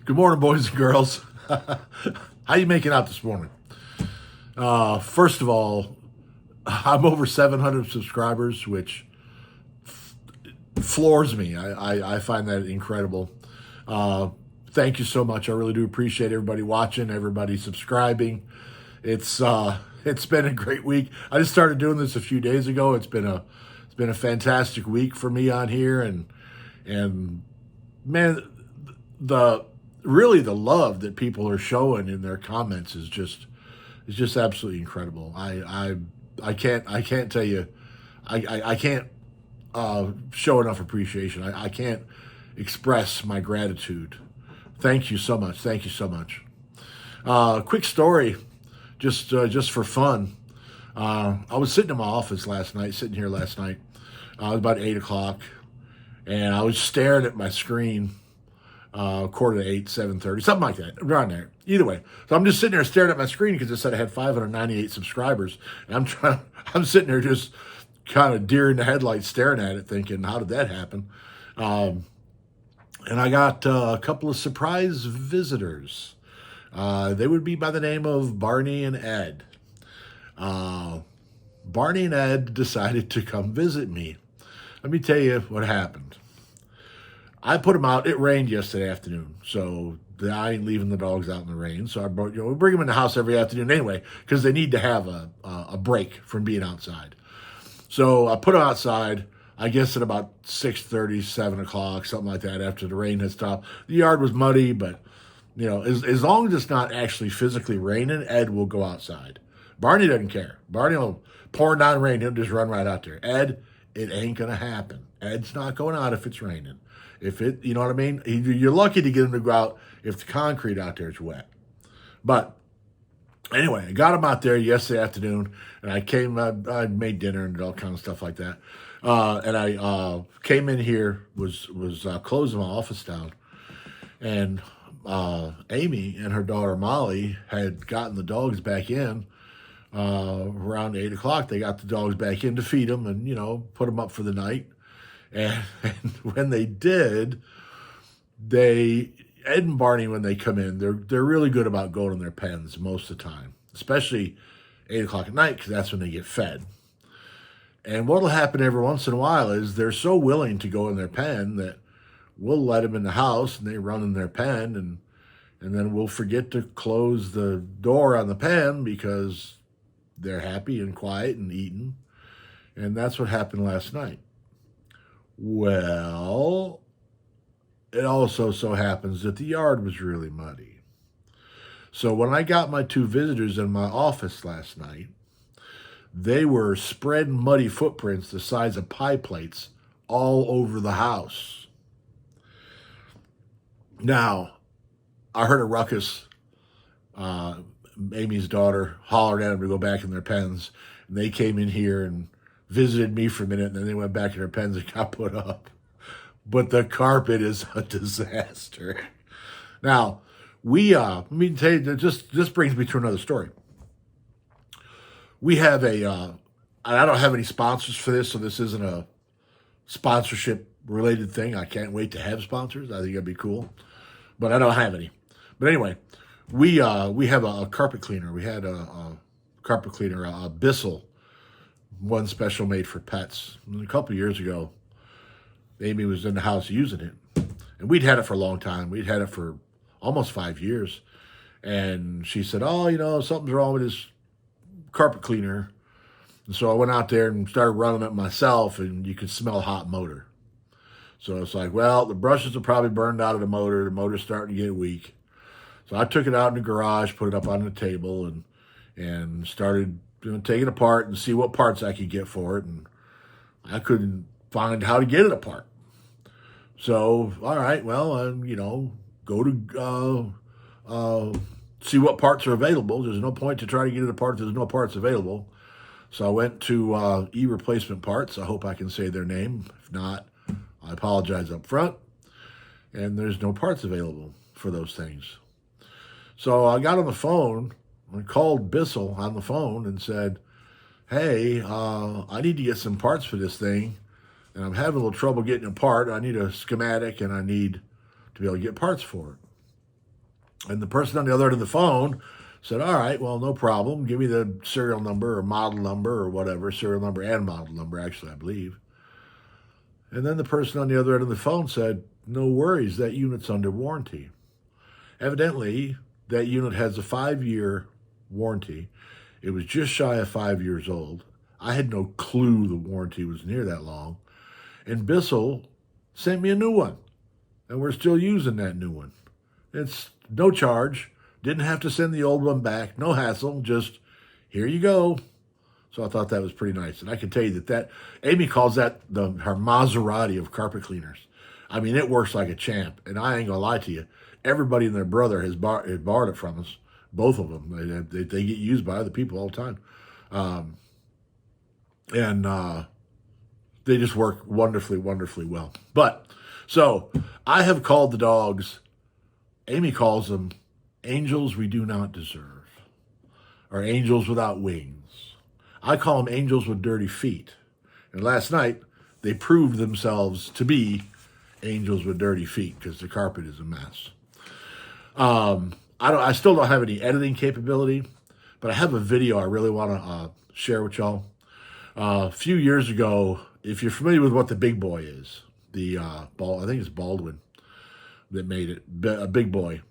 Good morning, boys and girls. How you making out this morning? First of all, I'm over 700 subscribers, which floors me. I find that incredible. Uh, Thank you so much. I really do appreciate everybody watching, everybody subscribing. It's been a great week. I just started doing this a few days ago. It's been a fantastic week for me on here, and man, the really the love that people are showing in their comments is just absolutely incredible. I can't tell you, I can't show enough appreciation. I can't express my gratitude. Thank you so much. Thank you so much. Quick story, just for fun. I was sitting in my office last night, sitting here last night. It was about 8 o'clock, and I was staring at my screen. Quarter to 8, 7:30, something like that, around there. Either way, so I'm just sitting there staring at my screen because it said I had 598 subscribers, and I'm sitting there just kind of deer in the headlights, staring at it, thinking, how did that happen? Um, and I got a couple of surprise visitors. They would be by the name of Barney and Ed. Uh, Barney and Ed decided to come visit me. Let me tell you what happened. I put them out. It rained yesterday afternoon, so I ain't leaving the dogs out in the rain. So we bring them in the house every afternoon anyway, because they need to have a break from being outside. So I put them outside. I guess at about 6:30, 7 o'clock, something like that. After the rain had stopped, the yard was muddy, but as long as it's not actually physically raining, Ed will go outside. Barney doesn't care. Barney will pouring down rain. He'll just run right out there. Ed, it ain't gonna happen. Ed's not going out if it's raining. If it, you know what I mean? You're lucky to get him to go out if the concrete out there is wet. But anyway, I got him out there yesterday afternoon, and I made dinner and all kind of stuff like that. And I came in here, was closing my office down, and Amy and her daughter Molly had gotten the dogs back in around 8 o'clock. They got the dogs back in to feed them and put them up for the night. And when they did, Ed and Barney, when they come in, they're really good about going in their pens most of the time, especially 8 o'clock at night, because that's when they get fed. And what'll happen every once in a while is they're so willing to go in their pen that we'll let them in the house and they run in their pen, and then we'll forget to close the door on the pen because they're happy and quiet and eating. And that's what happened last night. Well, it also so happens that the yard was really muddy. So when I got my two visitors in my office last night, they were spreading muddy footprints the size of pie plates all over the house. Now, I heard a ruckus. Amy's daughter hollered at them to go back in their pens, and they came in here and visited me for a minute, and then they went back in their pens and got put up. But the carpet is a disaster. Now, let me tell you, this brings me to another story. We have I don't have any sponsors for this, so this isn't a sponsorship related thing. I can't wait to have sponsors. I think that'd be cool, but I don't have any. But anyway, we have a carpet cleaner. We had a carpet cleaner, a Bissell, one special made for pets. And a couple of years ago, Amy was in the house using it, and we'd had it for a long time. We'd had it for almost 5 years, and she said, "Oh, something's wrong with this carpet cleaner." And so I went out there and started running it myself, and you could smell hot motor. So it's like, well, the brushes are probably burned out of the motor. The motor's starting to get weak. So I took it out in the garage, put it up on the table, and started take it apart and see what parts I could get for it, and I couldn't find how to get it apart. So, all right, well, go to see what parts are available. There's no point to try to get it apart. There's no parts available. So I went to E-Replacement Parts. I hope I can say their name. If not, I apologize up front. And there's no parts available for those things. So I got on the phone I called Bissell on the phone and said, hey, I need to get some parts for this thing, and I'm having a little trouble getting it apart. I need a schematic, and I need to be able to get parts for it. And the person on the other end of the phone said, all right, well, no problem. Give me the serial number or model number or whatever, serial number and model number, actually, I believe. And then the person on the other end of the phone said, no worries, that unit's under warranty. Evidently, that unit has a 5-year warranty. It was just shy of 5 years old. I had no clue the warranty was near that long. And Bissell sent me a new one. And we're still using that new one. It's no charge. Didn't have to send the old one back. No hassle. Just, here you go. So I thought that was pretty nice. And I can tell you that Amy calls that her Maserati of carpet cleaners. I mean, it works like a champ. And I ain't going to lie to you. Everybody and their brother has borrowed it from us. Both of them. They get used by other people all the time. And they just work wonderfully, wonderfully well. But, so, I have called the dogs, Amy calls them angels we do not deserve, or angels without wings. I call them angels with dirty feet. And last night, they proved themselves to be angels with dirty feet because the carpet is a mess. I still don't have any editing capability, but I have a video I really want to share with y'all. A few years ago, if you're familiar with what the Big Boy is, I think it's Baldwin that made it, a Big Boy.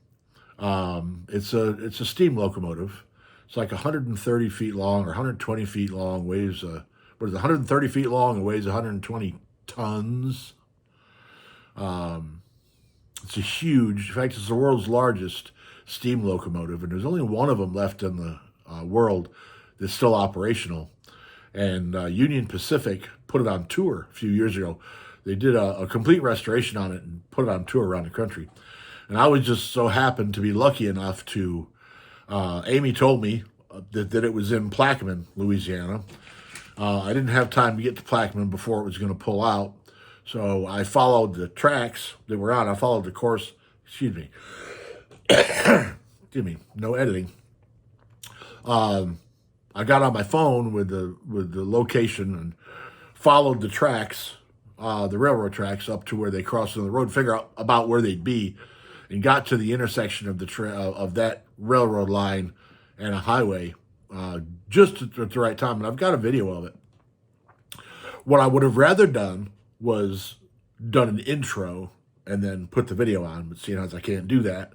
It's a steam locomotive. It's like 130 feet long or 120 feet long, weighs, 130 feet long and weighs 120 tons. It's a huge, in fact, it's the world's largest steam locomotive, and there's only one of them left in the world that's still operational. And Union Pacific put it on tour a few years ago. They did a complete restoration on it and put it on tour around the country. And I was just so happened to be lucky enough to, Amy told me that it was in Plaquemine, Louisiana. I didn't have time to get to Plaquemine before it was going to pull out. So I followed the tracks that were on. I followed the course, excuse me, no editing. I got on my phone with the location and followed the tracks, the railroad tracks up to where they crossed on the road, figure out about where they'd be, and got to the intersection of of that railroad line and a highway just at the right time. And I've got a video of it. What I would have rather done was done an intro and then put the video on, but seeing as I can't do that,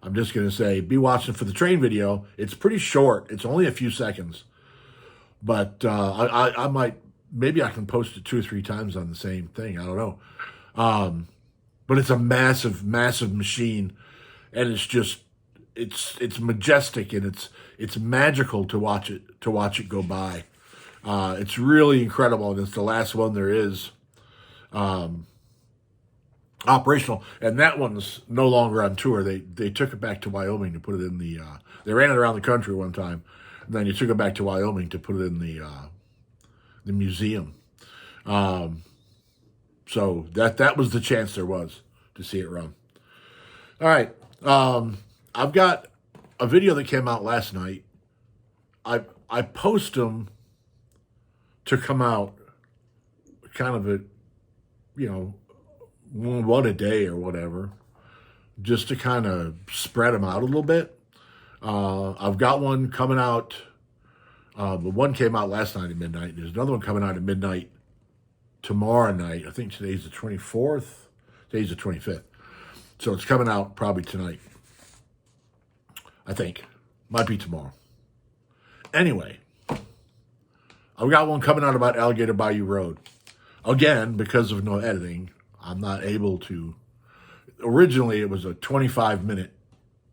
I'm just going to say, be watching for the train video. It's pretty short. It's only a few seconds. But I might, maybe I can post it 2 or 3 times on the same thing. I don't know. But it's a massive, massive machine. And it's just, it's majestic and it's magical to watch it go by. It's really incredible. And it's the last one there is operational, and that one's no longer on tour. They took it back to Wyoming to put it in the. They ran it around the country one time, and then you took it back to Wyoming to put it in the museum. So that was the chance there was to see it run. All right, I've got a video that came out last night. I post them to come out kind of at, one a day or whatever, just to kind of spread them out a little bit. I've got one coming out. The one came out last night at midnight. There's another one coming out at midnight tomorrow night. I think today's the 24th. Today's the 25th. So it's coming out probably tonight. I think. Might be tomorrow. Anyway, I've got one coming out about Alligator Bayou Road. Again, because of no editing, I'm not able to. Originally, it was a 25-minute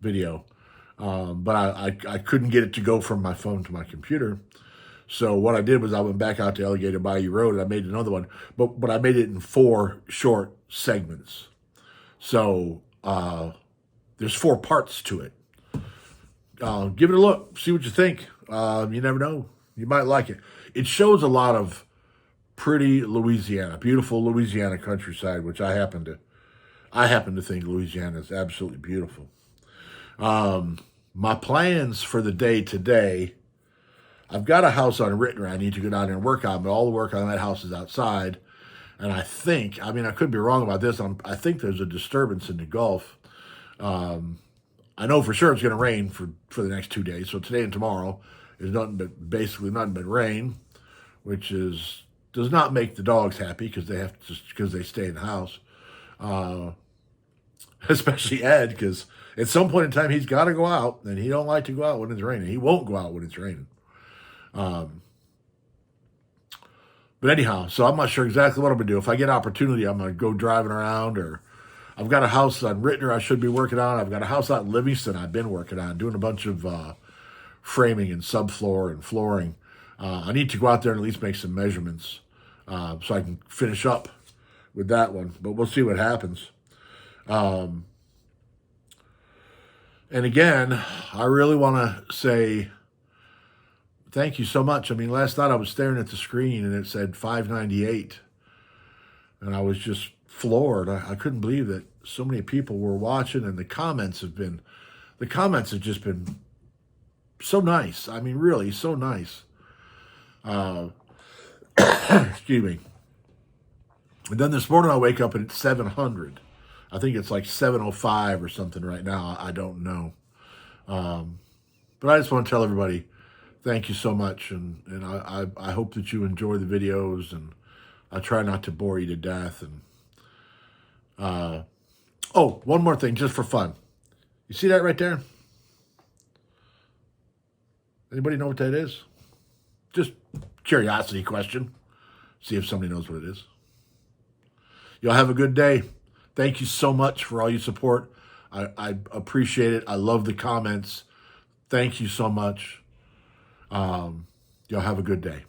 video, but I couldn't get it to go from my phone to my computer. So what I did was I went back out to Alligator Bayou Road and I made another one, but I made it in 4 short segments. So there's 4 parts to it. Give it a look, see what you think. You never know, you might like it. It shows a lot of pretty Louisiana, beautiful Louisiana countryside, which I happen to think Louisiana is absolutely beautiful. My plans for the day today, I've got a house on Rittner I need to go down there and work on, but all the work on that house is outside. And I think, I could be wrong about this, I think there's a disturbance in the Gulf. I know for sure it's going to rain for the next 2 days. So today and tomorrow is basically nothing but rain, which does not make the dogs happy because they stay in the house. Uh, Especially Ed, because at some point in time he's got to go out, and he don't like to go out when it's raining. He won't go out when it's raining. But anyhow, so I'm not sure exactly what I'm gonna do. If I get opportunity, I'm gonna go driving around, or I've got a house on Rittner I should be working on. I've got a house out in Livingston I've been working on, doing a bunch of framing and subfloor and flooring. I need to go out there and at least make some measurements so I can finish up with that one. But we'll see what happens. And again, I really want to say thank you so much. I mean, last night I was staring at the screen and it said 598, and I was just floored. I couldn't believe that so many people were watching, and the comments have just been so nice. I mean, really, so nice. Excuse me. And then this morning I wake up and it's 700. I think it's like 705 or something right now. I don't know. But I just want to tell everybody, thank you so much. And I hope that you enjoy the videos, and I try not to bore you to death. And oh, one more thing, just for fun. You see that right there? Anybody know what that is? Just curiosity question. See if somebody knows what it is. Y'all have a good day. Thank you so much for all your support. I appreciate it. I love the comments. Thank you so much. Y'all have a good day.